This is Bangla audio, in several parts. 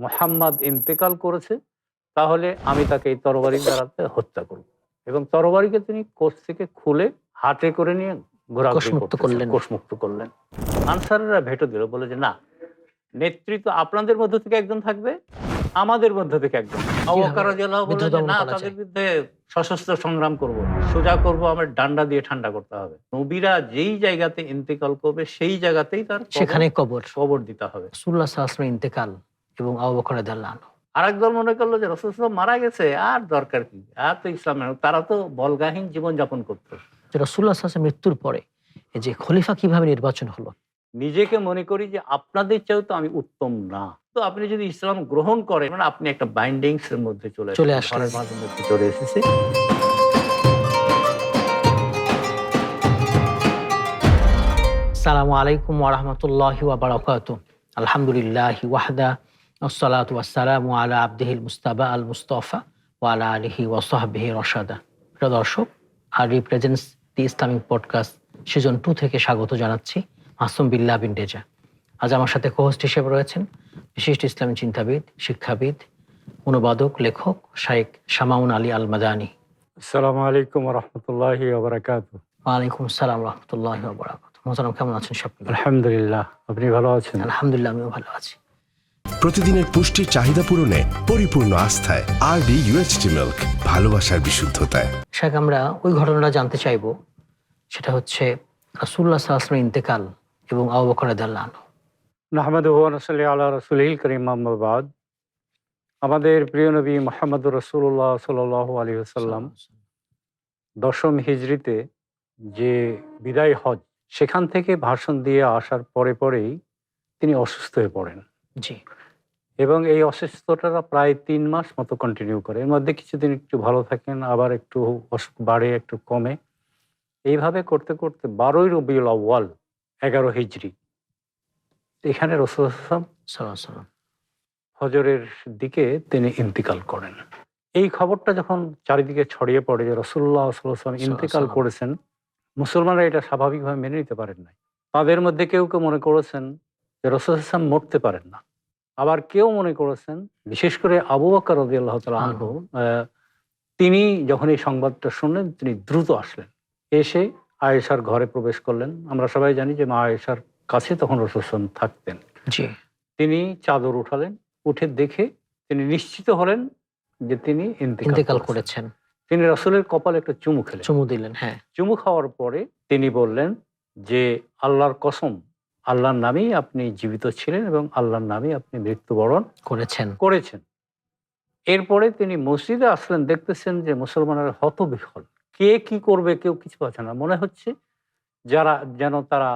মুহাম্মদ ইন্তেকাল করেছে, তাহলে আমি তাকে এই তরবারির দ্বারাতে হত্যা করব। এবং তরবারিকে তিনি কোষ থেকে খুলে হাতে করে নিয়ে ঘোরাঘুরি কোষমুক্ত করতেছেন, করলেন। কোষমুক্ত করলেন। আনসাররা ভেটো দিল, বলে যে না, নেতৃত্ব আপনাদের মধ্য থেকে একজন থাকবে, আমাদের মধ্য থেকে একজন। আবু বকর রাদিয়াল্লাহু বিদ্রোহ বললেন যে দমন না, করা তাদের যায়। বিরুদ্ধে সশস্ত্র সংগ্রাম করব, সোজা করব, আমার ডান্ডা দিয়ে ঠান্ডা করতে হবে। নবীরা যেই জায়গাতে ইন্তেকাল করবে সেই জায়গাতেই তার সেখানে কবর। কবর দিতে হবে। রাসূলুল্লাহ সাল্লাল্লাহু আলাইহি ওয়াসাল্লামের ইন্তেকাল এবং আবু বকর রাদিয়াল্লাহু আনহু। আরেক দল মনে করলো যে রাসূল সাল্লাল্লাহু আলাইহি ওয়াসাল্লাম মারা গেছে, আর দরকার কি, আর তো ইসলামের, তারা তো বলগাহীন জীবন যাপন করত। যে রাসূলুল্লাহ সাল্লাল্লাহু আলাইহি ওয়াসাল্লামের মৃত্যুর পরে এই যে খলিফা কিভাবে নির্বাচন হলো? নিজেকে মনে করি যে আপনাদের চেয়েও তো আমি উত্তম না, তো আপনি যদি ইসলাম গ্রহণ করেন, মানে আপনি একটা বাইন্ডিংস এর মধ্যে চলে চলে এসেছেন, আসলেন। ঘরের মাঝে মধ্যে চলে এসেছে। আসসালামু আলাইকুম ওয়া রাহমাতুল্লাহি ওয়া বারাকাতুহু। আলহামদুলিল্লাহি ওয়াহদা ওয়াসসালাতু ওয়াসসালামু আলা আবদিহিল মুস্তাবা আল মুস্তাফা ওয়া আলা আলিহি ওয়া সাহবিহি রাশাদা। প্রিয় দর্শক, আর রিপ্রেজেন্টস দি ইসলামিক পডকাস্ট সিজন 2 থেকে স্বাগত জানাচ্ছি মাসুম বিল্লাহ বিন রেজা। আজ আমার সাথে কোহোস্ট হিসেবে রয়েছেন বিশিষ্ট ইসলামী চিন্তাবিদ, শিক্ষাবিদ, অনুবাদক, লেখক শাইখ শামাউন আলী আল মাদানী। আসসালামু আলাইকুম ওয়া রাহমাতুল্লাহি ওয়া বারাকাতুহু। ওয়ালাইকুম আসসালাম ওয়া রাহমাতুল্লাহি ওয়া বারাকাতুহু। মোহতারাম, কেমন আছেন সব? আলহামদুলিল্লাহ, আপনি ভালো আছেন? আলহামদুলিল্লাহ, আমিও ভালো আছি। প্রতিদিনের পুষ্টির চাহিদা পূরণে পরিপূর্ণ আস্থায় আরডি UHT মিল্ক, ভালোবাসার বিশুদ্ধতায়। শাইখ, আমরা ওই ঘটনাটা জানতে চাইবো, সেটা হচ্ছে রাসূলুল্লাহ সাল্লাল্লাহু আলাইহি ওয়াসাল্লামের ইন্তেকাল এবং আবু বকর রাদিয়াল্লাহু আনহু। নাহমাদুহু ওয়া নুসাল্লি আলা রাসূলিল কারীম, আম্মা বাদ। আমাদের প্রিয় নবী মুহাম্মদুর রাসূলুল্লাহ সাল্লাল্লাহু আলাইহি ওয়াসাল্লাম 10ম হিজরিতে যে বিদায় হজ, সেখান থেকে ভাষণ দিয়ে আসার পরেই তিনি অসুস্থ হয়ে পড়েন। জি। এবং এই অসুস্থতাটা প্রায় 3 মাস মতো কন্টিনিউ করে। এর মধ্যে কিছুদিন একটু ভালো থাকেন, আবার একটু অসুখ বাড়ে, একটু কমে। এইভাবে করতে 12ই রবিউল আউয়াল 11 হিজরি, এখানে রাসূলুল্লাহ সাল্লাল্লাহু সাল্লাল্লাহু আলাইহি ওয়াসাল্লাম ফজরের দিকে তিনি ইন্তিকাল করেন। এই খবরটা যখন চারিদিকে ছড়িয়ে পড়ে যে রাসূলুল্লাহ সাল্লাল্লাহু আলাইহি ওয়াসাল্লাম ইন্তিকাল সাল্লাল্লাহু করেছেন, মুসলমানরা এটা স্বাভাবিকভাবে মেনে নিতে পারেন নাই। তাদের মধ্যে কেউ মনে করেছেন যে রাসূল সাল্লাল্লাহু আলাইহি ওয়াসাল্লাম মরতে পারেন না। আবার কেউ মনে করেছেন, বিশেষ করে আবু বকর রাদিয়াল্লাহু তাআলা আনহু, তিনি যখন এই সংবাদটা শুনলেন, তিনি দ্রুত আসলেন। এসে আয়েশার ঘরে প্রবেশ করলেন। আমরা সবাই জানি যে মা আয়েশার কাছে তখন রাসূল সাল্লাল্লাহু আলাইহি ওয়াসাল্লাম থাকতেন। জি। তিনি চাদর উঠালেন, উঠে দেখে তিনি নিশ্চিত হলেন যে তিনি ইন্তেকাল ইন্তেকাল করেছেন। করেছেন। তিনি রাসূলের কপালে একটা চুমু খেলেন। চুমু দিলেন। হ্যাঁ। চুমু খাওয়ার পরে তিনি বললেন যে আল্লাহর কসম, আল্লাহর নামেই আপনি জীবিত ছিলেন এবং আল্লাহর নামেই আপনি মৃত্যুবরণ করেছেন। এরপরে তিনি মসজিদে আসলেন, দেখতেছেন যে মুসলমানেরা হতবিহ্বল, কে কি করবে কেউ কিছু পাচ্ছে না। মনে হচ্ছে যারা যেন তারা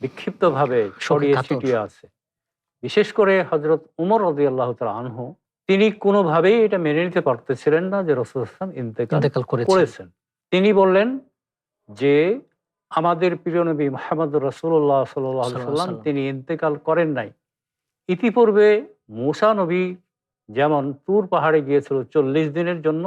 বিক্ষিপ্তভাবে ছড়িয়ে কাতর। ছিটিয়ে আছে। বিশেষ করে হযরত উমর রাদিয়াল্লাহু তাআলা আনহু, তিনি কোনোভাবেই এটা মেনে নিতে পারতেছিলেন না যে রাসূল সাল্লাল্লাহু আলাইহি ওয়াসাল্লাম ইন্তেকাল করেছেন। তিনি বললেন যে আমাদের প্রিয় নবী মুহাম্মদুর রাসূলুল্লাহ সাল্লাল্লাহু আলাইহি ওয়াসাল্লাম তিনি ইন্তেকাল করেন নাই। ইতিপূর্বে মূসা নবী যেমন তুর পাহাড়ে গিয়েছিল 40 দিনের জন্য,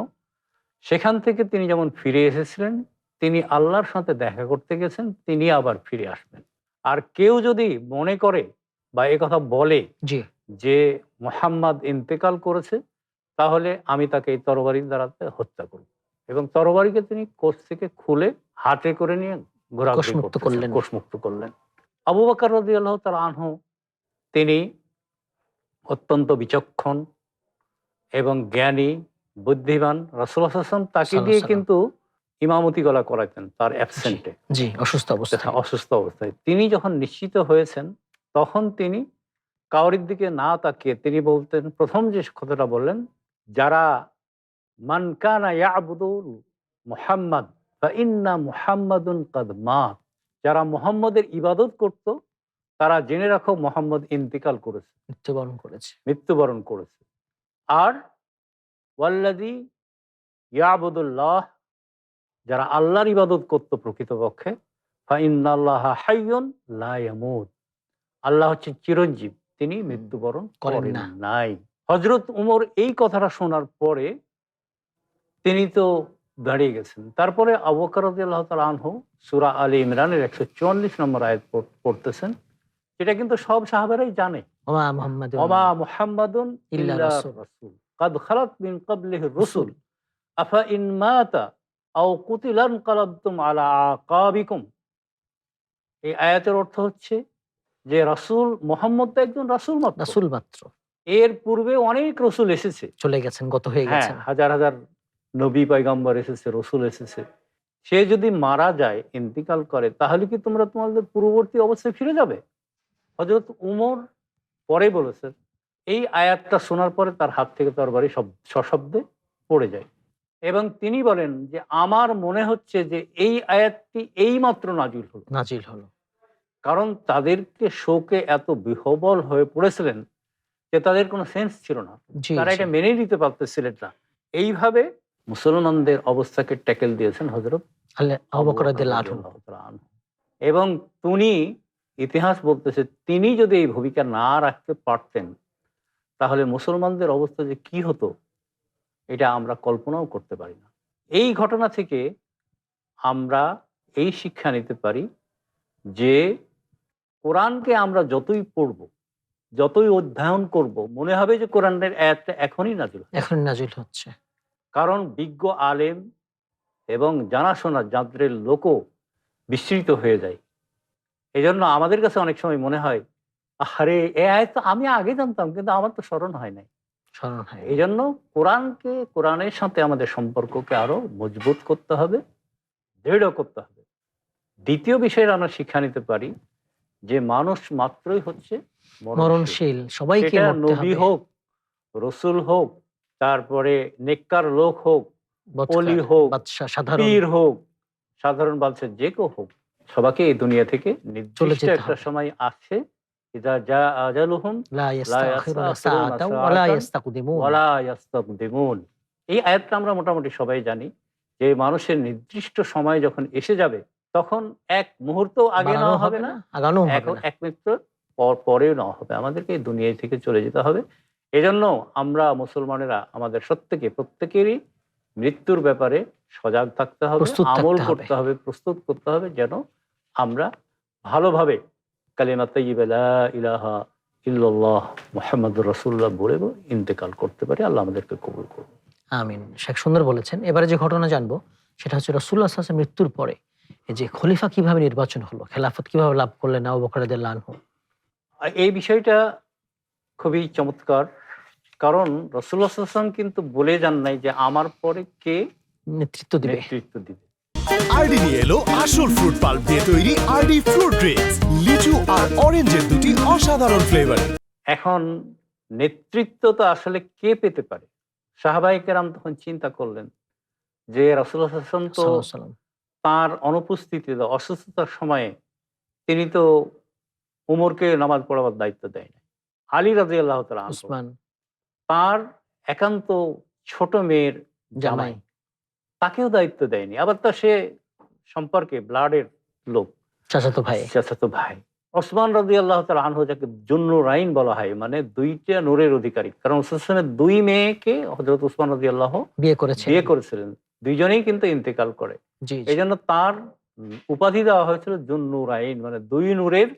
সেখান থেকে তিনি যেমন ফিরে এসেছিলেন, তিনি আল্লাহর সাথে দেখা করতে গেছেন, তিনি আবার ফিরে আসবেন। আর কেউ যদি মনে করে বা একথা বলে জি। যে মুহাম্মদ ইন্তেকাল করেছে, তাহলে আমি তাকে এই তরবারির দ্বারাতে হত্যা করব। এবং তরবারিকে তিনি কোষ থেকে খুলে হাতে করে নিয়ে ঘোরাঘুরি কোষমুক্ত করতেছেন, করলেন। কোষমুক্ত করলেন। আবু বকর রাদিয়াল্লাহু তাআলা আনহু, তিনি অত্যন্ত বিচক্ষণ এবং জ্ঞানী, বুদ্ধিমান। রাসূলুল্লাহ সাল্লাল্লাহু আলাইহি ওয়াসাল্লাম তাকে সাল্লাল্লাহু দিয়ে আলাইহি কিন্তু ইমামতি গলা করাতেন তার অ্যাবসেন্টে, জি, অসুস্থ অবস্থায়। অসুস্থ অবস্থায়। তিনি যখন নিশ্চিত হয়েছেন, তখন তিনি কাউরির দিকে না তাকিয়ে তিনি বলতেন, প্রথম যে কথাটা বললেন, যারা মান কানা ইয়াবুদু মুহাম্মাদ ফা ইন্না মুহাম্মাদুন কাদ মাত, যারা মুহাম্মদের ইবাদত করত, তারা জেনে রাখো মুহাম্মদ ইন্তিকাল করেছে, মৃত্যুবরণ করেছে। আর ওয়াল্লাযী ইয়াবুদুল্লাহ, যারা আল্লাহর ইবাদত করত প্রকৃতপক্ষে, ফা ইন্নাল্লাহা হাইয়ুন লা ইয়ামুত, আল্লাহ হচ্ছেন চিরঞ্জীব, তিনি মৃত্যুবরণ করেন নাই। হযরত উমর এই কথাটা শোনার পরে তিনি তো দাঁড়িয়ে গেছেন। তারপরে আবু বকর রাদিয়াল্লাহু তাআলা আনহু সূরা আলে ইমরানের 144 নম্বর আয়াত পড়তেছেন সেটা কিন্তু সব সাহাবারাই জানে। ওমা মুহাম্মাদুন ওমা মুহাম্মাদুন ইল্লা ইল্লা রাসূল। রাসূল কাদ খালাত মিন ক্বাবলিহি রুসুল আফা ইন মাতা আও কুতিলা ইনকালাবতুম আলা আকাবিকুম। এই আয়াতের অর্থ হচ্ছে যে রাসূল মুহাম্মদ তো একজন রাসূল মাত্র। রাসূল মাত্র, এর পূর্বে অনেক রসুল এসেছে। চলে গেছেন, গত হয়ে হ্যাঁ, গেছেন। হাজার হাজার নবী পয়গম্বর এসেছে, রসুল এসেছে। সে যদি মারা যায়, ইন্তিকাল করে, তাহলে কি তোমরা তোমাদের পূর্ববর্তী অবস্থায় ফিরে যাবে? হযরত উমর পরে বলেছেন, এই আয়াতটা শোনার পরে তার হাত থেকে তরবারি সশব্দে পড়ে যায় এবং তিনি বলেন যে আমার মনে হচ্ছে যে এই আয়াতটি এইমাত্র নাজিল হলো। নাজিল হলো। কারণ তাদেরকে শোকে এত বিহ্বল হয়ে পড়েছিলেন যে তাদের কোনো সেন্স ছিল না, জি, তারা জি। এটা মেনেই নিতে পারতেছিলেন না। এইভাবে মুসলমানদের অবস্থাকে ট্যাকেল দিয়েছেন হযরত আবু বকর রাদিয়াল্লাহু আনহু। রাদিয়াল্লাহু তাআলা আনহু। এবং তিনি, ইতিহাস বলতেছে, তিনি যদি এই ভূমিকা না রাখতে পারতেন তাহলে মুসলমানদের অবস্থা যে কি হতো এটা আমরা কল্পনাও করতে পারি না। এই ঘটনা থেকে আমরা এই শিক্ষা নিতে পারি যে কোরআনকে আমরা যতই পড়ব, যতই অধ্যয়ন করব, মনে হবে যে কোরআনের আয়াতটা এখনই নাযিল হয়েছে। এখন নাজিল হচ্ছে। কারণ বিজ্ঞ আলেম এবং জানাশোনা যান্ত্রের লোকও বিস্মৃত হয়ে যায়। এই জন্য আমাদের কাছে অনেক সময় মনে হয়, আরে এ আয়াত তো আমি আগে জানতাম, কিন্তু আমার তো স্মরণ হয় নাই। স্মরণ হয়। এই জন্য কোরআনকে, কোরআনের সাথে আমাদের সম্পর্ককে আরো মজবুত করতে হবে, দৃঢ় করতে হবে। দ্বিতীয় বিষয়ে আমরা শিক্ষা নিতে পারি যে মানুষ মাত্রই হচ্ছে মরণশীল। মরণশীল, সবাইকে সেটা মরতে নবী হবে। হোক, রসুল হোক, তারপরে নেককার লোক হোক, বৎকার, অলি হোক, বাদশা, সাধারণ পীর হোক, সাধারণ বাদশা, যে কেউ হোক, সবাইকে এই দুনিয়া থেকে চলে নির্দিষ্ট যেতে একটা হবে। সময় আছে, ইযা জা আজালুহুম লা লা ইস্তাখিরুনা ইস্তাখিরুনা সাআতাও ওয়া লা সাআতান ইস্তাকদিমুন। ওয়া লা ইস্তাকদিমুন। এই আয়াতটা আমরা মোটামুটি সবাই জানি যে মানুষের নির্দিষ্ট সময় যখন এসে যাবে তখন এক মুহূর্ত আগে বাড়ানো নেওয়া হবে না, আগানো হবে এখন না। এক মিনিট পরেও নেওয়া হবে। আমাদেরকে এই দুনিয়া থেকে চলে যেতে হবে। এজন্য আমরা মুসলমানেরা আমাদের প্রত্যেকেরই মৃত্যুর ব্যাপারে সজাগ থাকতে হবে, প্রস্তুত আমল থাকতে হবে। করতে হবে, প্রস্তুত করতে হবে, যেন আমরা ভালোভাবে কালিমা তাইয়্যিবা লা ইলাহা ইল্লাল্লাহ মুহাম্মাদুর রাসূলুল্লাহ বলে ইন্তেকাল করতে পারি। আল্লাহ আমাদেরকে কবুল করুন। আমিন। শেখ সুন্দর বলেছেন। এবারে যে ঘটনা জানবো সেটা হচ্ছে রাসূলুল্লাহ সাল্লাল্লাহু আলাইহি ওয়াসাল্লামের মৃত্যুর পরে এই যে খলিফা কিভাবে নির্বাচন হলো, খেলাফত কিভাবে লাভ করলেন আবু বকর রাদিয়াল্লাহু আনহু। আর এই বিষয়টা খুবই চমৎকার, কারণ রাসূলুল্লাহ সাল্লাল্লাহু আলাইহি ওয়াসাল্লাম কিন্তু বলে যান নাই যে আমার পরে কে নেতৃত্ব দিবে। নেতৃত্ব দিবে। আরডি নিয়ে এলো আসল ফ্রুট পাল্প দিয়ে তৈরি আরডি ফ্রুট ড্রিঙ্কস, লিচু আর অরেঞ্জের দুটি অসাধারণ ফ্লেভার। এখন নেতৃত্ব তো আসলে কে পেতে পারে? সাহাবায়ে কেরাম তখন চিন্তা করলেন যে রাসূলুল্লাহ সাল্লাল্লাহু আলাইহি ওয়াসাল্লাম তো সাল্লাল্লাহু আলাইহি ওয়াসাল্লাম। তার অনুপস্থিতিতে, অসুস্থতার সময়ে তিনি তো উমরকে নামাজ পড়াবার দায়িত্ব দেয় না। আলী রাদিয়াল্লাহু তাআলা আনহু উসমান, তার একান্ত ছোট মেয়ের জামাই, জামাই, তাকেও দায়িত্ব দেয়নি। আবার তা সে সম্পর্কে ব্লাডের লোক, চাচাতো ভাই। চাচাতো ভাই। ওসমান রাদিয়াল্লাহু তাআলা আনহু, যাকে যুন্নুরাইন বলা হয়, মানে দুইটা নূরের অধিকারী, কারণ রাসূলের দুই মেয়েকে হযরত ওসমান রাদিয়াল্লাহু বিয়ে করেছে। বিয়ে করেছিলেন, দুইজনেই কিন্তু ইন্তেকাল করে। জি, জি। এই জন্য তার উপাধি দেওয়া হয়েছিল যুন্নুরাইন, মানে দুই নূরের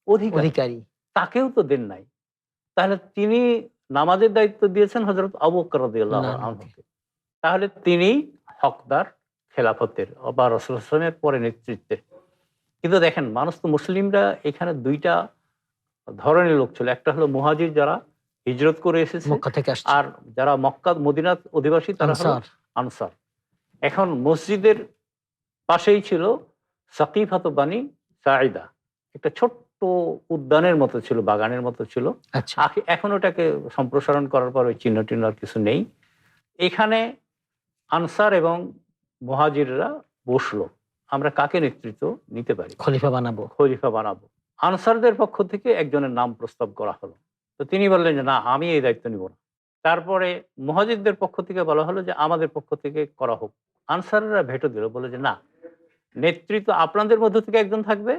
অধিকারী। অধিকারী। তাকেও তো দেন নাই, তাহলে তিনি নামাজের দায়িত্ব দিয়েছেন হযরত আবু বকর রাদিয়াল্লাহু না, না। আনহুকে। তাহলে তিনি হকদার খেলাফতের বা রাসূলুল্লাহ সাল্লাল্লাহু আলাইহি ওয়াসাল্লামের পরে নেতৃত্বের। কিন্তু দেখেন, মানুষ তো, মুসলিমরা এখানে দুইটা ধরনের লোক ছিল। একটা হলো মুহাজির, যারা হিজরত করে এসেছে, মক্কা থেকে আসছে। আর যারা মক্কা মদিনার অধিবাসী তারা হলো আনসার। আনসার। এখন মসজিদের পাশেই ছিল সাকিফাতু বানি সাঈদা, একটা ছোট্ট উদ্যানের মতো ছিল, বাগানের মতো ছিল। আচ্ছা। এখন ওটাকে সম্প্রসারণ করার পর ওই চিহ্ন টিহ্ন আর কিছু নেই। এখানে আনসার এবং মুহাজিররা বসলো, আমরা কাকে নেতৃত্ব নিতে পারি, খলিফা বানাবো। খলিফা বানাবো। আনসারদের পক্ষ থেকে একজনের নাম প্রস্তাব করা হলো, তো তিনি বললেন যে না, আমি এই দায়িত্ব নিব না। তারপরে মুহাজিরদের পক্ষ থেকে বলা হলো যে আমাদের পক্ষ থেকে করা হোক। আনসাররা ভেটো দিল, বলে যে না, নেতৃত্ব আপনাদের মধ্য থেকে একজন থাকবে,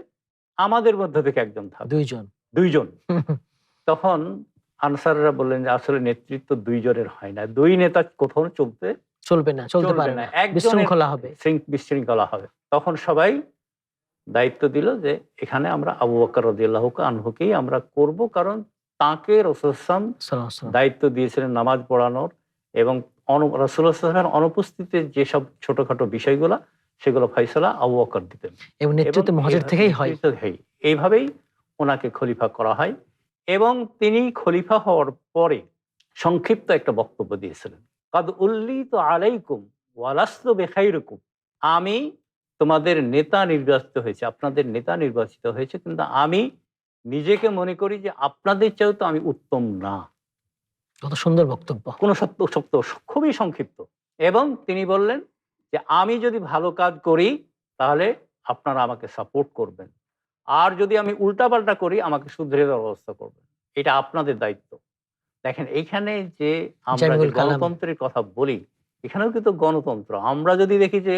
আমাদের মধ্য থেকে একজন থাকবে, দুইজন। তখন আনসাররা বললেন যে আসলে নেতৃত্ব দুইজনের হয় না, দুই নেতা কোথাও চলতে চলবে না, চলতে পারে না, বিশৃঙ্খলা হবে। বিশৃঙ্খলা হবে। তখন সবাই দায়িত্ব দিল যে এখানে আমরা আবু বকর রাদিয়াল্লাহু আনহুকেই আমরা করব, কারণ তাকে রাসূল সাল্লাল্লাহু আলাইহি ওয়াসাল্লাম দায়িত্ব দিয়েছিলেন নামাজ পড়ানোর, এবং রাসূলুল্লাহ সাল্লাল্লাহু আলাইহি ওয়াসাল্লাম অনুপস্থিতিতে যেসব ছোটখাটো বিষয়গুলো সেগুলো ফয়সালা আবু বকর দিতেন। এবং নেতৃত্ব মুহাজির থেকেই হয়। এইভাবেই ওনাকে খলিফা করা হয়। এবং তিনি খলিফা হওয়ার পরে সংক্ষিপ্ত একটা বক্তব্য দিয়েছিলেন, কাদ উল্লিতু আলাইকুম ওয়ালাস্তু বিখাইরিকুম, আমি তোমাদের নেতা নির্বাচিত হয়েছে, আপনাদের নেতা নির্বাচিত হয়েছে, কিন্তু আমি নিজেকে মনে করি যে আপনাদের চেয়েও তো আমি উত্তম না। কত সুন্দর বক্তব্য, কোনো সত্য খুবই সংক্ষিপ্ত। এবং তিনি বললেন যে আমি যদি ভালো কাজ করি তাহলে আপনারা আমাকে সাপোর্ট করবেন, আর যদি আমি উল্টাপাল্টা করি আমাকে শুধরে দেওয়ার ব্যবস্থা করবেন, এটা আপনাদের দায়িত্ব। দেখেন এইখানে যে আমরা যে জামিউল কালাম। গণতন্ত্রের কথা বলি, এখানেও কিন্তু গণতন্ত্র। আমরা যদি দেখি যে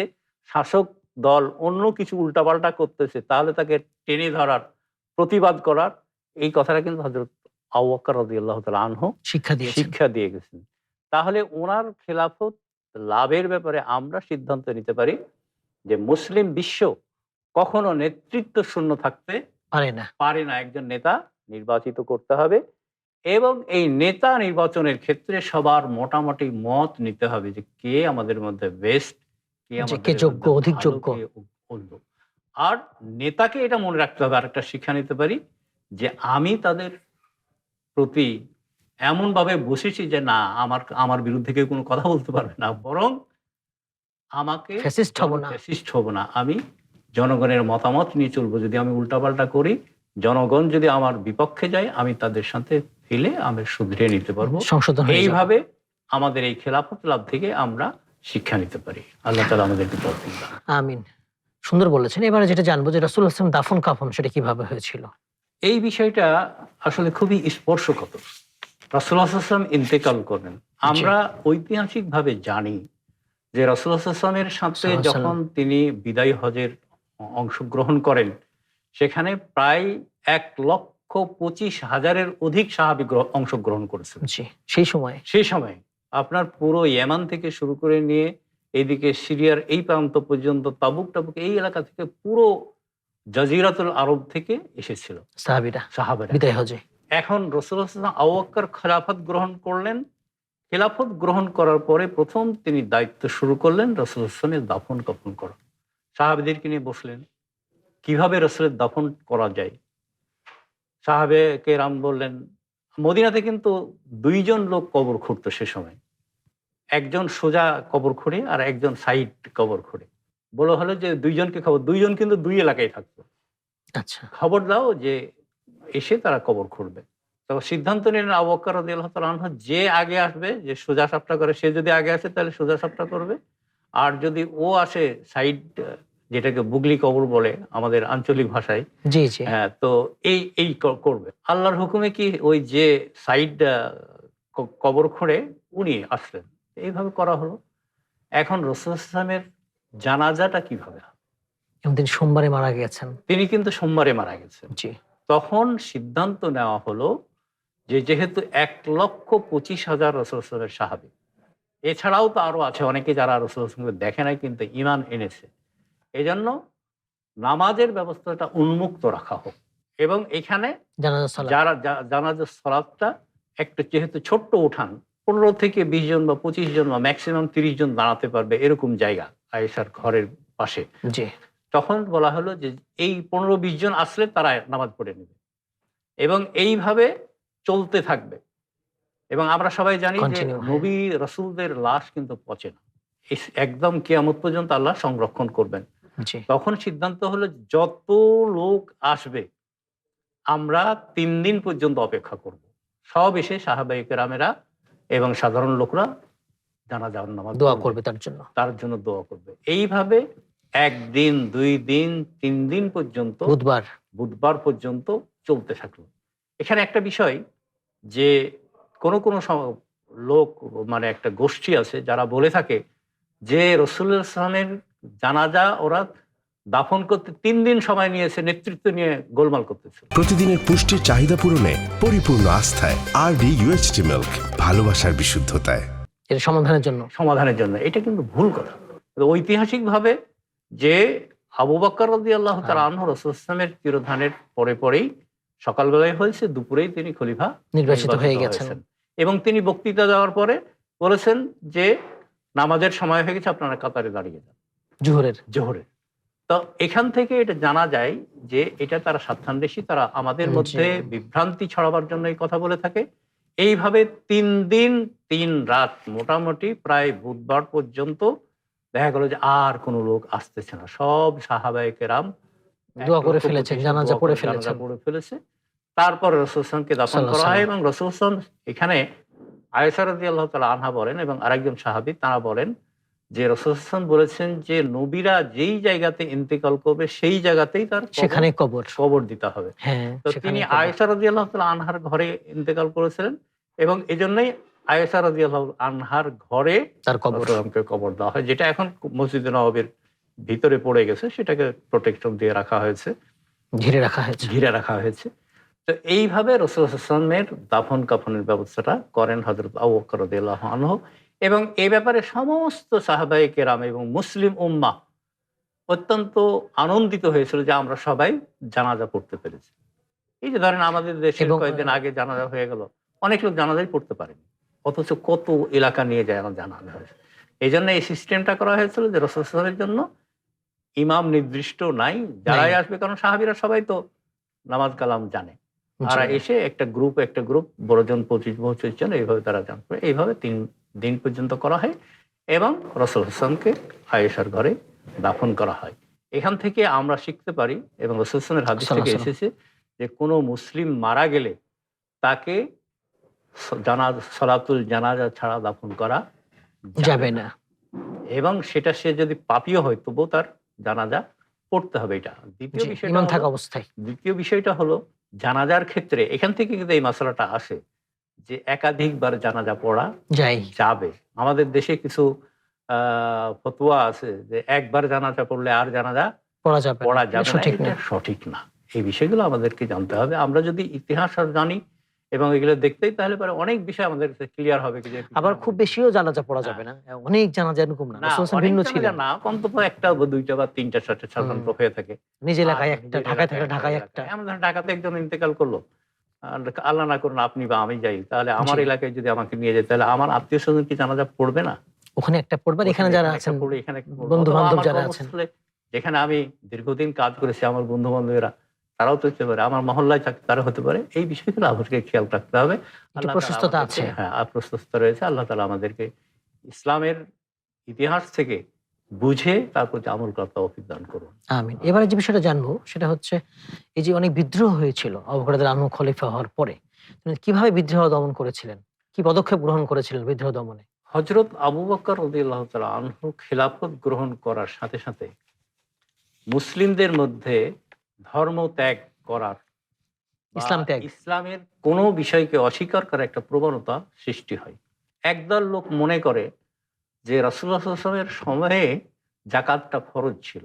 শাসক দল অন্য কিছু উল্টাপাল্টা করতেছে তাহলে তাকে টেনে ধরার, প্রতিবাদ করার, এই কথাটা কিন্তু হযরত আবু বকর রাদিয়াল্লাহু তাআলা আনহু শিক্ষা দিয়ে গেছেন। তাহলে ওনার খেলাফত লাভের ব্যাপারে আমরা সিদ্ধান্ত নিতে পারি যে মুসলিম বিশ্ব কখনো নেতৃত্ব শূন্য থাকতে পারে না। একজন নেতা নির্বাচিত করতে হবে, এবং এই নেতা নির্বাচনের ক্ষেত্রে সবার মোটামুটি মত নিতে হবে যে কে আমাদের মধ্যে বেস্ট, কে যোগ্য, অধিক যোগ্য। আর নেতাকে এটা মনে রাখতে হবে, আর একটা শিক্ষা নিতে পারি যে আমি তাদের প্রতি এমন ভাবে বসেছি যে না আমার বিরুদ্ধে কেউ কোনো কথা বলতে পারবে না, বরং আমাকে ফ্যাসিস্ট হব না, আমি জনগণের মতামত নিয়ে চলবো। যদি আমি উল্টাপাল্টা করি, জনগণ যদি আমার বিপক্ষে যায়, আমি তাদের সাথে ফেলে আমি শুধরে নিতে পারবো। এইভাবে আমাদের এই খেলাফত লাভ থেকে আমরা শিক্ষা নিতে পারি। আল্লাহ তাআলা আমাদেরকে তৌফিক দান। আমিন। সুন্দর বলেছেন। এবারে যেটা জানবো যে রাসূলুল্লাহ সাল্লাল্লাহু আলাইহি ওয়াসাল্লাম দাফন কাফন সেটা কিভাবে হয়েছিল? এই বিষয়টা আসলে খুবই স্পর্শকাতর। রাসূলুল্লাহ সাল্লাল্লাহু আলাইহি ওয়াসাল্লাম ইন্তেকাল করেন, আমরা ঐতিহাসিকভাবে জানি যে রাসূলুল্লাহ সাল্লাল্লাহু আলাইহি ওয়াসাল্লামের সাথে যখন তিনি বিদায়ী হজের অংশগ্রহণ করেন, সেখানে প্রায় 1,25,000-এর অধিক সাহাবী অংশগ্রহণ করেছেন। সেই সময় আপনার পুরো ইয়েমান থেকে শুরু করে নিয়ে এইদিকে সিরিয়ার এই প্রান্ত পর্যন্ত, তাবুক এই এলাকা থেকে, পুরো জাজিরাতুল আরব থেকে এসেছিল সাহাবীরা বিদায় হজে। এখন রাসূলুল্লাহ সাল্লাল্লাহু আলাইহি ওয়াসাল্লাম আবু বকর খেলাফত গ্রহণ করলেন। খেলাফত গ্রহণ করার পরে প্রথম তিনি দায়িত্ব শুরু করলেন রাসূলুল্লাহ সাল্লাল্লাহু আলাইহি ওয়াসাল্লামের দাফন কাফন করা। সাহাবীদেরকে নিয়ে বসলেন কিভাবে রাসূলের দাফন করা যায়। সাহাবে কেরাম বললেন, মদিনাতে কিন্তু 2 জন লোক কবর খুঁড়তো সে সময়, একজন সোজা কবর খুঁড়ে আর একজন সাইড কবর খুঁড়ে। বলা হলো যে 2 জনকে খবর, 2 জন কিন্তু 2 এলাকায় থাকতো, আচ্ছা খবর দাও যে এসে তারা কবর খুঁড়বে। তখন সিদ্ধান্ত নিলেন আবু বকর রাদিয়াল্লাহু তাআলা আনহু, যে আগে আসবে, যে সোজা সাপটা করে, সে যদি আগে আসে তাহলে সোজা সাপটা করবে, আর যদি ও আসে সাইড, যেটাকে বুগলি কবর বলে আমাদের আঞ্চলিক ভাষায়, হ্যাঁ, তো এই করবে। আল্লাহর হুকুমে কি ওই যে সাইড কবর খুঁড়ে উনি আসলেন, এইভাবে করা হলো। এখন রাসূলুল্লাহ সাল্লাল্লাহু আলাইহি ওয়াসাল্লামের জানাজাটা কিভাবে হবে? তিনি সোমবারে মারা গেছেন। তিনি কিন্তু সোমবারে মারা গেছেন। তখন সিদ্ধান্ত নেওয়া হলো যে যেহেতু 1,25,000 রাসূলুল্লাহ সাল্লাল্লাহু আলাইহি ওয়াসাল্লামের সাহাবী, এছাড়াও তো আরো আছে অনেকে যারা রাসূলুল্লাহ সাল্লাল্লাহু আলাইহি ওয়াসাল্লামকে দেখে নাই কিন্তু ঈমান এনেছে, এজন্য নামাজের ব্যবস্থাটা উন্মুক্ত রাখা হোক, এবং এখানে জানাজার সালাতটা একটা যেহেতু ছোট্ট উঠান, 15 থেকে 20 জন বা 25 জন বা ম্যাক্সিমাম 30 জন দাঁড়াতে পারবে এরকম জায়গা আয়েশার ঘরের পাশে, তখন বলা হলো যে এই 15-20 জন আসলে তারা নামাজ পড়ে নেবে, এবং এইভাবে চলতে থাকবে। এবং আমরা সবাই জানি যে নবী রাসূলদের লাশ কিন্তু পচে না, একদম কিয়ামত পর্যন্ত আল্লাহ সংরক্ষণ করবেন। তখন সিদ্ধান্ত হলো যত লোক আসবে আমরা 3 দিন পর্যন্ত অপেক্ষা করব, সব এসে সাহাবায়ে কেরামেরা এবং সাধারণ লোকরা জানাজার নামাজ দোয়া করবে, তার জন্য দোয়া করবে। এইভাবে 1 দিন 2 দিন 3 দিন পর্যন্ত, বুধবার পর্যন্ত চলতে থাকলো। এখানে একটা বিষয় যে কোন লোক, মানে একটা গোষ্ঠী আছে যারা বলে থাকে যে রাসূলুল্লাহ সাল্লাল্লাহু আলাইহি ওয়াসাল্লামের জানাজা ওরা দাফন করতে 3 দিন সময় নিয়েছে, নেতৃত্ব নিয়ে গোলমাল করতেছে। প্রতিদিনের পুষ্টির চাহিদা পূরণে পরিপূর্ণ আস্থায় আরডি UHT মিল্ক, ভালোবাসার বিশুদ্ধতায়। এর সমাধানের জন্য এটা কিন্তু ভুল কথা। ঐতিহাসিকভাবে যে আবু বকর রাদিয়াল্লাহু তাআলা আনহু রাসূলুল্লাহ সাল্লাল্লাহু আলাইহি ওয়াসাল্লামের তিরোধানের পরেই সকালবেলায় হয়েছে, দুপুরেই তিনি খলিফা নির্বাচিত হয়ে গেছেন। হয়েছেন। এবং তিনি বক্তৃতা দেওয়ার পরে বলেছেন যে নামাজের সময় হয়ে গেছে, আপনারা কাতারে দাঁড়িয়ে যান জোহরের। তো এখান থেকে এটা জানা যায় যে এটা তারা স্বার্থান্বেষী, তারা আমাদের মধ্যে বিভ্রান্তি ছড়াবার জন্য এই কথা বলে থাকে। এইভাবে 3 দিন 3 রাত মোটামুটি প্রায় বুধবার পর্যন্ত দেখা গেল যে আর কোনো লোক আসতেছে না। সব সাহাবায়ে কেরাম দোয়া করে ফেলেছেন, জানাজা পড়ে ফেলেছে। তারপর রাসূলুল্লাহ সাল্লাল্লাহু আলাইহি ওয়াসাল্লামকে দাফন করা হয় এবং রাসূলুল্লাহ সাল্লাল্লাহু আলাইহি ওয়াসাল্লাম এখানে আয়েশা রাদিয়াল্লাহু তাআলা আনহা বলেন এবং আরেকজন সাহাবী তারা বলেন যে রাসূলুল্লাহ সাল্লাল্লাহু আলাইহি ওয়াসাল্লাম বলেছেন যে নবীরা যেই জায়গাতে ইন্তেকাল করবে সেই জায়গাতেই তার সেখানে কবর দিতে হবে। হ্যাঁ, তো তিনি আয়েশা রাদিয়াল্লাহু তাআলা আনহার ঘরে ইন্তেকাল করেছিলেন এবং এজন্যই আয়েশা রাদিয়াল্লাহু আনহার ঘরে তার কবর দেওয়া হয়, যেটা এখন মসজিদে নববীর ভিতরে পড়ে গেছে, সেটাকে প্রোটেকশন দিয়ে রাখা হয়েছে, ঘিরে রাখা হয়েছে। তো এইভাবে রাসূলুল্লাহ সাল্লাল্লাহু আলাইহি ওয়াসাল্লামের দাফন কাফনের ব্যবস্থাটা করেন হযরত আবু বকর রাদিয়াল্লাহু আনহু। এবং এই ব্যাপারে সমস্ত সাহাবায়ে কেরাম এবং মুসলিম উম্মাহ অত্যন্ত আনন্দিত হয়েছিল যে আমরা সবাই জানাজা পড়তে পেরেছি। এই যে ধরেন আমাদের দেশে কয়েকদিন আগে জানাজা হয়ে গেল, অনেক লোক জানাজাই পড়তে পারেনি, অথচ কত এলাকা নিয়ে যায় আমার জানাজা হয়েছে। এই জন্য এই সিস্টেমটা করা হয়েছিল যে রাসূলুল্লাহ সাল্লাল্লাহু আলাইহি ওয়াসাল্লামের জন্য ইমাম নির্দিষ্ট নাই, যারাই আসবে, কারণ সাহাবীরা সবাই তো নামাজ কালাম জানে, তারা এসে একটা গ্রুপ 12 জন 25 জন এইভাবে তারা জানবে। এইভাবে 3 দিন পর্যন্ত করা হয় এবং রাসূলুল্লাহ সাল্লাল্লাহু আলাইহি ওয়াসাল্লামকে আয়েশার ঘরে দাফন করা হয়। এখান থেকে আমরা শিখতে পারি এবং রাসূলুল্লাহ সাল্লাল্লাহু আলাইহি ওয়াসাল্লামের হাদিস থেকে এসেছে যে কোনো মুসলিম মারা গেলে তাকে সালাতুল জানাজা ছাড়া দাফন করা যাবে না, এবং সেটা সে যদি পাপীও হয় তবুও তার জানাজা পড়তে হবে। এটা দ্বিতীয় বিষয়টা হলো জানাজার ক্ষেত্রে এখান থেকে কিন্তু এই মাসালাটা আসে যে একাধিকবার জানাজা পড়া যাবে। আমাদের দেশে কিছু ফতোয়া আছে যে একবার জানাজা পড়লে আর জানাজা পড়া যাবে না, সঠিক না। এই বিষয়গুলো আমাদেরকে জানতে হবে। আমরা যদি ইতিহাস আর জানি এবং এগুলো দেখতেই, তাহলে পরে অনেক বিষয় আমাদের ক্লিয়ার হবে। আবার খুব বেশিও জানাজা পড়া যাবে না, অনেক জানাজা এরকম না, ভিন্ন ছিল না, অন্তত একটা বা দুইটা বা তিনটা চারটা সাধারণত হয়ে থাকে। নিজ এলাকায় একটা, ঢাকায় একটা। আমাদের ঢাকাতে একজন ইন্তেকাল করলো, আল্লাহ না করুন আপনি বা আমি যাই, তাহলে আমার এলাকায় যদি আমাকে নিয়ে যায়, তাহলে আমার আত্মীয় স্বজন কি জানাজা পড়বে না? ওখানে একটা পড়বে, এখানে যারা আছেন বন্ধু বান্ধব যারা আছেন, যেখানে আমি দীর্ঘদিন কাজ করেছি, আমার বন্ধু বান্ধবেরা তারাও তো হতে পারে, আমার মহল্লায় তারা হতে পারে। এই বিষয়গুলো আমাদেরকে খেয়াল রাখতে হবে। প্রশস্ততা আছে, হ্যাঁ, প্রশস্ততা রয়েছে। আল্লাহ তাআলা আমাদেরকে ইসলামের ইতিহাস থেকে বুঝে তারপর আমল করার তৌফিক দান করুন। আমিন। এবারে যে বিষয়টা জানবো সেটা হচ্ছে এই যে অনেক বিদ্রোহ হয়েছিল আবু বকর রাদিয়াল্লাহু আনহু খলিফা হওয়ার পরে, তিনি কিভাবে বিদ্রোহ দমন করেছিলেন, কি পদক্ষেপ গ্রহণ করেছিলেন বিদ্রোহ দমনে? হযরত আবু বকর রাদিয়াল্লাহু তাআলা আনহু খেলাফত গ্রহণ করার সাথে সাথে মুসলিমদের মধ্যে ধর্ম ত্যাগ করার, ইসলামের কোনো বিষয়কে অস্বীকার করার একটা প্রবণতা সৃষ্টি হয়। একদল লোক মনে করে যে রাসূলুল্লাহ সাল্লাল্লাহু আলাইহি ওয়াসাল্লামের সময়ে যাকাতটা ফরজ ছিল,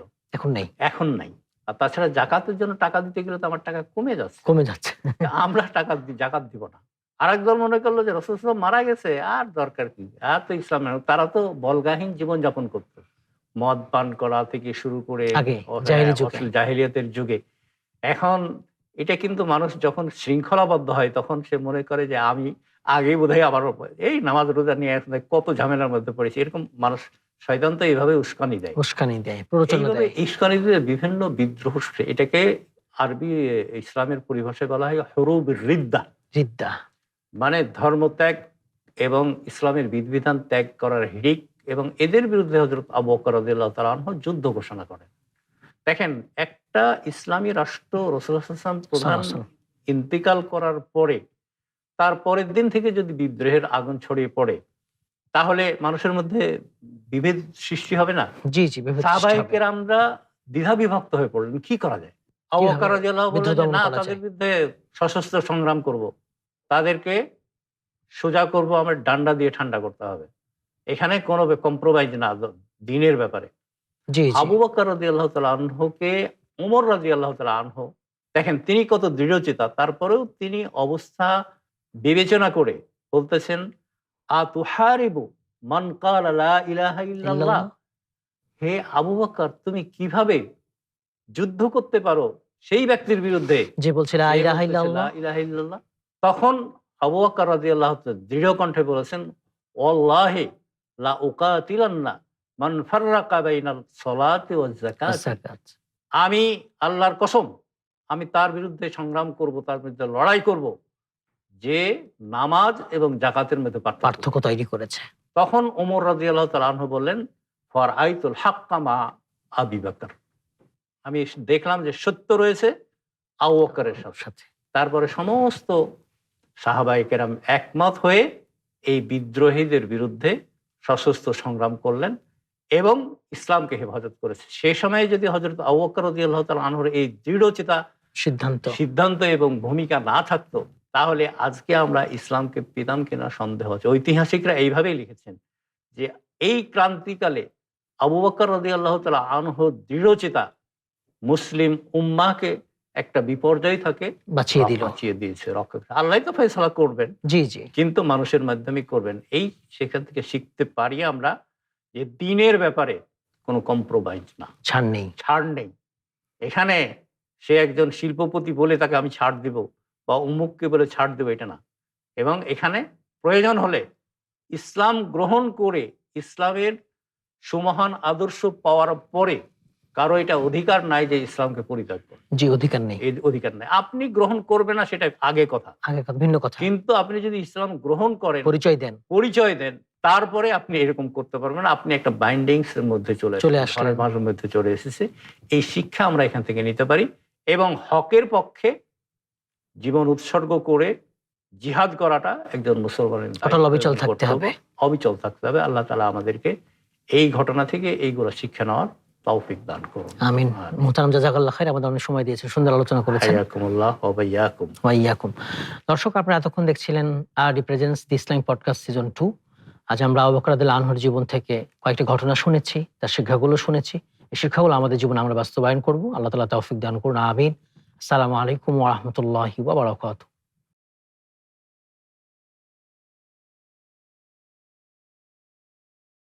এখন নাই। আর তাছাড়া যাকাতের জন্য টাকা দিতে গেলে তো আমার টাকা কমে যাচ্ছে, আমরা যাকাত দিব না। আরেকদল মনে করলো যে রাসূলুল্লাহ সাল্লাল্লাহু আলাইহি ওয়াসাল্লাম মারা গেছে, আর দরকার কি, আর তো ইসলাম। তারা তো বলগাহীন জীবন যাপন করত, মদ পান করা থেকে শুরু করে জাহিলিয়াতের যুগে। এখন এটা কিন্তু মানুষ যখন শৃঙ্খলাবদ্ধ হয় তখন সে মনে করে যে আমি আগে বোধহয় আবার এই নামাজ রোজা নিয়ে কত ঝামেলার মধ্যে পড়েছি। এরকম মানুষ শয়তান তো এইভাবে উস্কানি দেয়, উস্কানি দিয়ে বিভিন্ন বিদ্রোহ। এটাকে আরবি ইসলামের পরিভাষায় বলা হয় হুরুব রিদ্দা, মানে ধর্মত্যাগ এবং ইসলামের বিধিবিধান ত্যাগ করার হিড়িক। এবং এদের বিরুদ্ধে হযরত আবু বকর রাদিয়াল্লাহু তাআলা আনহু যুদ্ধ ঘোষণা করেন। দেখেন, একটা ইসলামী রাষ্ট্র রাসূলুল্লাহ সাল্লাল্লাহু আলাইহি ওয়াসাল্লাম প্রধান ইন্তিকাল করার পরে তার পরের দিন থেকে যদি বিদ্রোহের আগুন ছড়িয়ে পড়ে, তাহলে মানুষের মধ্যে বিভেদ সৃষ্টি হবে না? সাহাবায়ে কেরামরা দ্বিধা বিভক্ত হয়ে পড়লেন, কি করা যায়? আবু বকর রাদিয়াল্লাহু বললেন যে না, তাদের বিরুদ্ধে সশস্ত্র সংগ্রাম করব, তাদেরকে সোজা করব, আমরা ডান্ডা দিয়ে ঠান্ডা করতে হবে, এখানে কোনো কম্প্রোমাইজ না দ্বীনের ব্যাপারে। আবু বকর রাদিয়াল্লাহু তাআলা আনহুকে ওমর রাদিয়াল্লাহু তাআলা আনহু, দেখেন তিনি কত দৃঢ়চেতা, তারপরেও তিনি অবস্থা বিবেচনা করে বলতেছেন, আতুহারিবু মান ক্বালা লা ইলাহা ইল্লাল্লাহ, হে আবু বকর, তুমি কিভাবে যুদ্ধ করতে পারো সেই ব্যক্তির বিরুদ্ধে, যে বলছে লা যে ইলাহা বলতেছে ইল্লাল্লাহ, লা ইলাহা ইল্লাল্লাহ, তখন আবু বকর রাদিয়াল্লাহু তাআলা দৃঢ় কণ্ঠে বলেছেন, ওয়াল্লাহি লা উকাতিলান্না মান ফাররাকা বাইনাল সালাতি ওয়াজ যাকাতি। যাকাত। আমি আল্লাহর কসম, আমি তার বিরুদ্ধে সংগ্রাম করব, তার বিরুদ্ধে লড়াই করব যে নামাজ এবং জাকাতের মধ্যে পার্থক্য। পার্থক্য তৈরি করেছে। তখন ওমর রাদিয়াল্লাহু তাআলা আনহু বললেন, ফর আইতুল হাক্কা মা আবি বকর, আমি দেখলাম যে সত্য রয়েছে আবু বকরের সাথে। তারপরে সমস্ত সাহাবায়ে কেরাম একমত হয়ে এই বিদ্রোহীদের বিরুদ্ধে সশস্ত্র সংগ্রাম করলেন এবং ইসলামকে হেফাজত করেছে। সেই সময়ে যদি হযরত আবু বকর রাদিয়াল্লাহু তাআলা আনহুর এই দৃঢ়চিতা সিদ্ধান্ত এবং ভূমিকা না থাকতো, তাহলে আজকে আমরা ইসলামকে পেতাম কিনা সন্দেহ আছে। ঐতিহাসিকরা এইভাবেই লিখেছেন যে এই ক্রান্তিকালে আবু বকর রাদিয়াল্লাহু তাআলা আনহুর দৃঢ়চিতা মুসলিম উম্মাহকে একটা বিপর্যয় থেকে বাঁচিয়ে দিয়েছে, রক্ষা। আল্লাহ তো ফয়সালা করবেন, জি জি, কিন্তু মানুষের মাধ্যমে করবেন। এই সেখান থেকে শিখতে পারি আমরা যে দ্বীনের ব্যাপারে কোনো কম্প্রোমাইজ না, ছাড় নেই। এখানে সে একজন শিল্পপতি বলে তাকে আমি ছাড় দিব বা উমুককে বলে ছাড় দেবো, এটা না। এবং এখানে প্রয়োজন হলে ইসলাম গ্রহণ করে ইসলামের সুমহান আদর্শ পাওয়ার পরে কারো এটা অধিকার নাই যে ইসলামকে পরিত্যাগ করে। জি, অধিকার নেই, এই অধিকার নেই। আপনি গ্রহণ করবে না সেটা আগে কথা, ভিন্ন কথা। কিন্তু আপনি যদি ইসলাম গ্রহণ করেন, পরিচয় দেন, তারপরে আপনি এরকম করতে পারবেন না। আপনি একটা বাইন্ডিংস এর মধ্যে চলে আসলেন, মধ্যে চলে এসেছে। এই শিক্ষা আমরা এখান থেকে নিতে পারি এবং হকের পক্ষে জীবন উৎসর্গ করে জিহাদ করাটা একজন মুসলমানের অবিচল থাকতে হবে। আল্লাহ তাআলা আমাদেরকে এই ঘটনা থেকে এইগুলো শিক্ষা নেওয়ার তৌফিক দান করুন। আমিন। মুহতারাম, জাযাকাল্লাহ খাইর, আমাদের অনেক সময় দিয়েছেন, সুন্দর আলোচনা করেছেন। হায়াকুমুল্লাহ ওয়া বাইয়াকুম। ওয়া ইয়াকুম। দর্শক, আপনারা এতক্ষণ দেখছিলেন আরডি প্রেজেন্টস দি ইসলামিক পডকাস্ট সিজন 2। আজ আমরা আবু বকর রাদিয়াল্লাহু আনহুর জীবন থেকে কয়েকটি ঘটনা শুনেছি, তার শিক্ষাগুলো শুনেছি। এই শিক্ষাগুলো আমাদের জীবনে আমরা বাস্তবায়ন করব। আল্লাহ তাআলা তৌফিক দান করুন। আমিন। আসসালামু আলাইকুম ওয়া রাহমাতুল্লাহি ওয়া বারাকাতুহু।